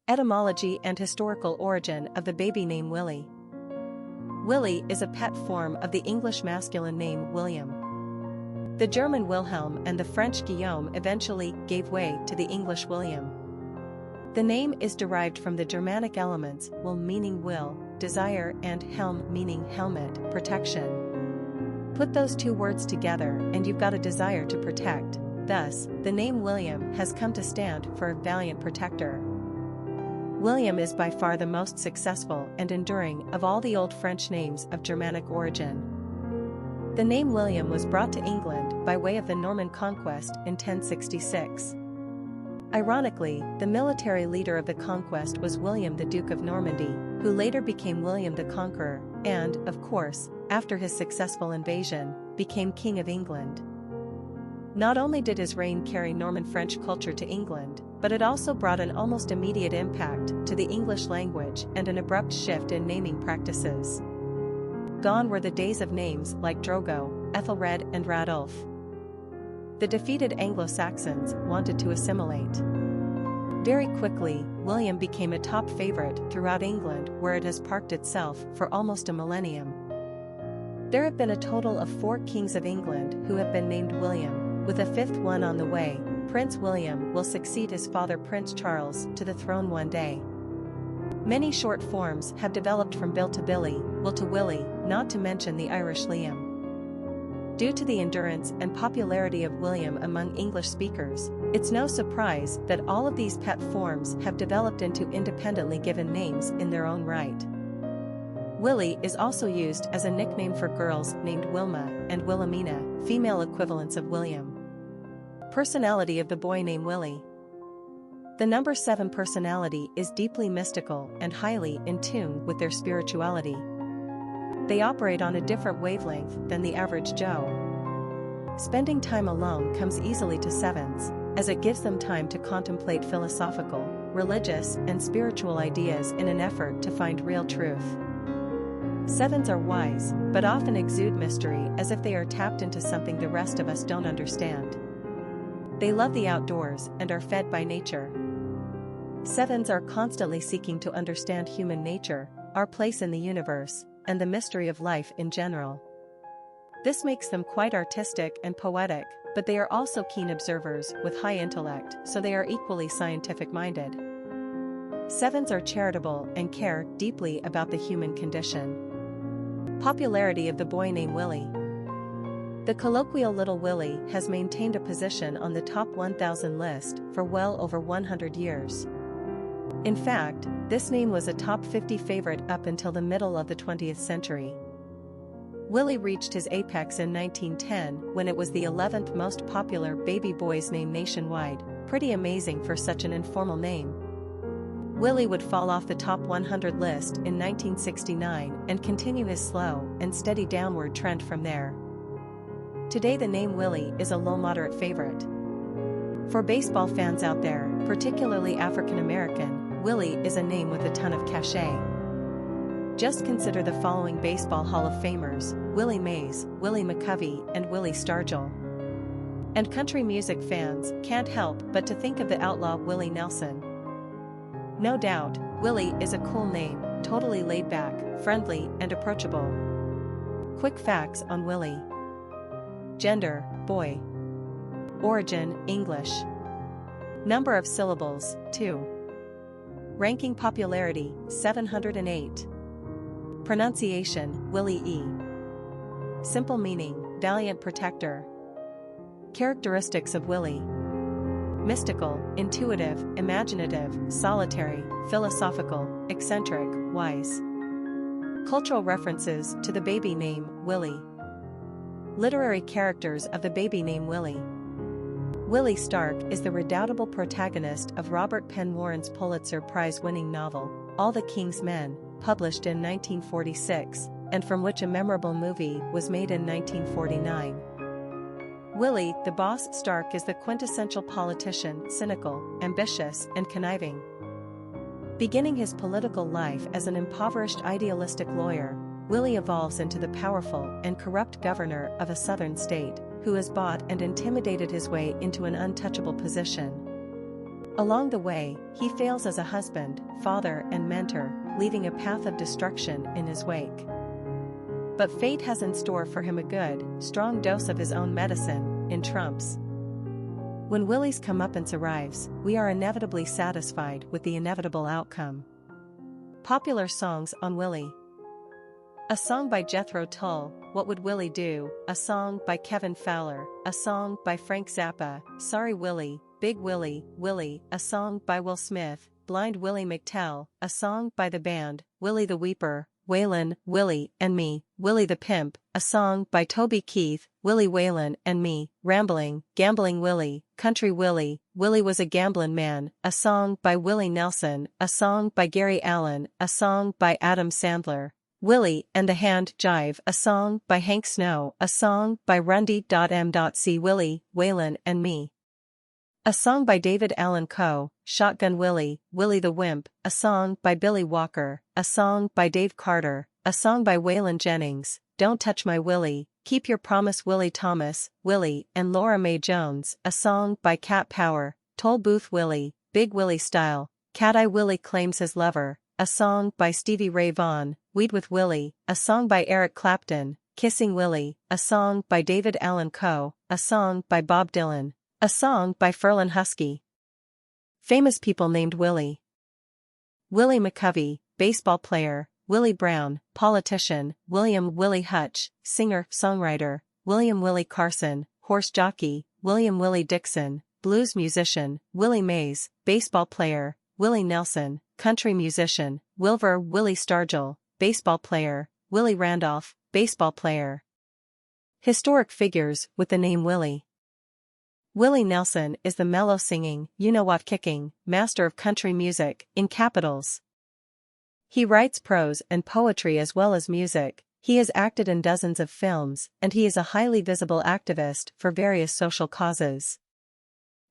Etymology and historical origin of the baby name Willie. Willie is a pet form of the English masculine name William. The German Wilhelm and the French Guillaume eventually gave way to the English William. The name is derived from the Germanic elements will meaning will, desire, and helm meaning helmet, protection. Put those two words together and you've got a desire to protect. Thus, the name William has come to stand for a valiant protector. William is by far the most successful and enduring of all the old French names of Germanic origin. The name William was brought to England by way of the Norman Conquest in 1066. Ironically, the military leader of the conquest was William the Duke of Normandy, who later became William the Conqueror, and, of course, after his successful invasion, became King of England. Not only did his reign carry Norman French culture to England, but it also brought an almost immediate impact to the English language and an abrupt shift in naming practices. Gone were the days of names like Drogo, Ethelred, and Radulf. The defeated Anglo-Saxons wanted to assimilate. Very quickly, William became a top favorite throughout England, where it has parked itself for almost a millennium. There have been a total of 4 kings of England who have been named William, with a 5th one on the way. Prince William will succeed his father Prince Charles to the throne one day. Many short forms have developed from Bill to Billy, Will to Willie, not to mention the Irish Liam. Due to the endurance and popularity of William among English speakers, it's no surprise that all of these pet forms have developed into independently given names in their own right. Willie is also used as a nickname for girls named Wilma and Wilhelmina, female equivalents of William. Personality of the boy named Willie. The number 7 personality is deeply mystical and highly in tune with their spirituality. They operate on a different wavelength than the average Joe. Spending time alone comes easily to 7s, as it gives them time to contemplate philosophical, religious, and spiritual ideas in an effort to find real truth. 7s are wise, but often exude mystery as if they are tapped into something the rest of us don't understand. They love the outdoors and are fed by nature. 7s are constantly seeking to understand human nature, our place in the universe, and the mystery of life in general. This makes them quite artistic and poetic, but they are also keen observers with high intellect, so they are equally scientific-minded. 7s are charitable and care deeply about the human condition. Popularity of the boy named Willie. The colloquial Little Willie has maintained a position on the top 1,000 list for well over 100 years. In fact, this name was a top 50 favorite up until the middle of the 20th century. Willie reached his apex in 1910 when it was the 11th most popular baby boy's name nationwide, pretty amazing for such an informal name. Willie would fall off the top 100 list in 1969 and continue his slow and steady downward trend from there. Today the name Willie is a low-moderate favorite. For baseball fans out there, particularly African American, Willie is a name with a ton of cachet. Just consider the following Baseball Hall of Famers: Willie Mays, Willie McCovey, and Willie Stargell. And country music fans can't help but to think of the outlaw Willie Nelson. No doubt, Willie is a cool name, totally laid back, friendly, and approachable. Quick facts on Willie. Gender, boy. Origin, English. Number of syllables, 2. Ranking popularity, 708. Pronunciation, Willie E. Simple meaning, Valiant Protector. Characteristics of Willie. Mystical, intuitive, imaginative, solitary, philosophical, eccentric, wise. Cultural references to the baby name, Willie. Literary characters of the baby name Willie. Willie Stark is the redoubtable protagonist of Robert Penn Warren's Pulitzer Prize-winning novel, All the King's Men, published in 1946, and from which a memorable movie was made in 1949. Willie, the boss Stark, is the quintessential politician, cynical, ambitious, and conniving. Beginning his political life as an impoverished idealistic lawyer, Willie evolves into the powerful and corrupt governor of a southern state, who has bought and intimidated his way into an untouchable position. Along the way, he fails as a husband, father and mentor, leaving a path of destruction in his wake. But fate has in store for him a good, strong dose of his own medicine, in trumps. When Willie's comeuppance arrives, we are inevitably satisfied with the inevitable outcome. Popular songs on Willie. A song by Jethro Tull, What Would Willie Do? A song by Kevin Fowler, a song by Frank Zappa, Sorry Willie, Big Willie, Willie, a song by Will Smith, Blind Willie McTell, a song by the band, Willie the Weeper, Waylon, Willie and Me, Willie the Pimp, a song by Toby Keith, Willie Waylon and Me, Rambling, Gambling Willie, Country Willie, Willie Was a Gamblin' Man, a song by Willie Nelson, a song by Gary Allan, a song by Adam Sandler, Willie and the Hand Jive, a song by Hank Snow, a song by Rundy.M.C. Willie, Waylon and Me. A song by David Allan Coe, Shotgun Willie, Willie the Wimp, a song by Billy Walker, a song by Dave Carter, a song by Waylon Jennings, Don't Touch My Willie, Keep Your Promise Willie Thomas, Willie and Laura Mae Jones, a song by Cat Power, Toll Booth Willie, Big Willie Style, Cat Eye Willie Claims His Lover, a song by Stevie Ray Vaughan, Weed with Willie, a song by Eric Clapton, Kissing Willie, a song by David Allan Coe, a song by Bob Dylan, a song by Ferlin Husky. Famous people named Willie. Willie McCovey, baseball player, Willie Brown, politician, William Willie Hutch, singer, songwriter, William Willie Carson, horse jockey, William Willie Dixon, blues musician, Willie Mays, baseball player, Willie Nelson, country musician, Wilver Willie Stargell, baseball player, Willie Randolph, baseball player. Historic figures with the name Willie. Willie Nelson is the mellow-singing, you-know-what kicking, master of country music, in capitals. He writes prose and poetry as well as music, he has acted in dozens of films, and he is a highly visible activist for various social causes.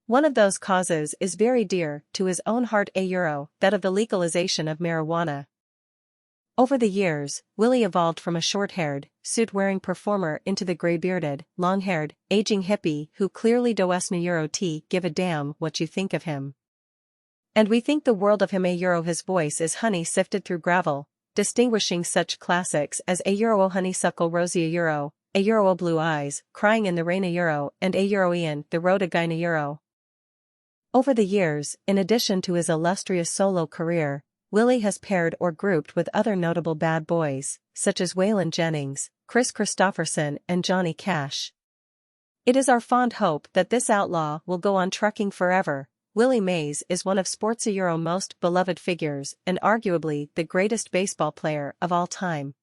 One of those causes is very dear to his own heart, that of the legalization of marijuana. Over the years, Willie evolved from a short-haired, suit-wearing performer into the gray-bearded, long-haired, aging hippie who clearly does give a damn what you think of him. And we think the world of him. His voice is honey sifted through gravel, distinguishing such classics as O Honeysuckle Rosie O Blue Eyes, Crying in the Rain and Ian the Road Again. Over the years, in addition to his illustrious solo career, Willie has paired or grouped with other notable bad boys, such as Waylon Jennings, Chris Christopherson and Johnny Cash. It is our fond hope that this outlaw will go on trucking forever. Willie Mays is one of sports' most beloved figures and arguably the greatest baseball player of all time.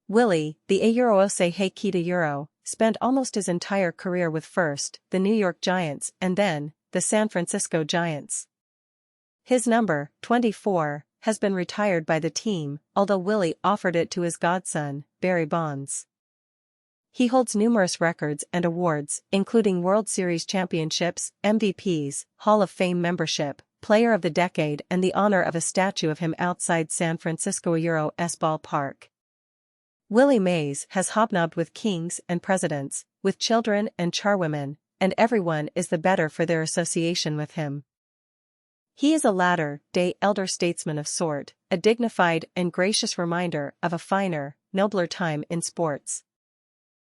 Willie, the Ose Hey Kita spent almost his entire career with first the New York Giants and then the San Francisco Giants. His number, 24, has been retired by the team, although Willie offered it to his godson, Barry Bonds. He holds numerous records and awards, including World Series championships, MVPs, Hall of Fame membership, Player of the Decade and the honor of a statue of him outside San Francisco's ballpark. Willie Mays has hobnobbed with kings and presidents, with children and charwomen, and everyone is the better for their association with him. He is a latter-day elder statesman of sort, a dignified and gracious reminder of a finer, nobler time in sports.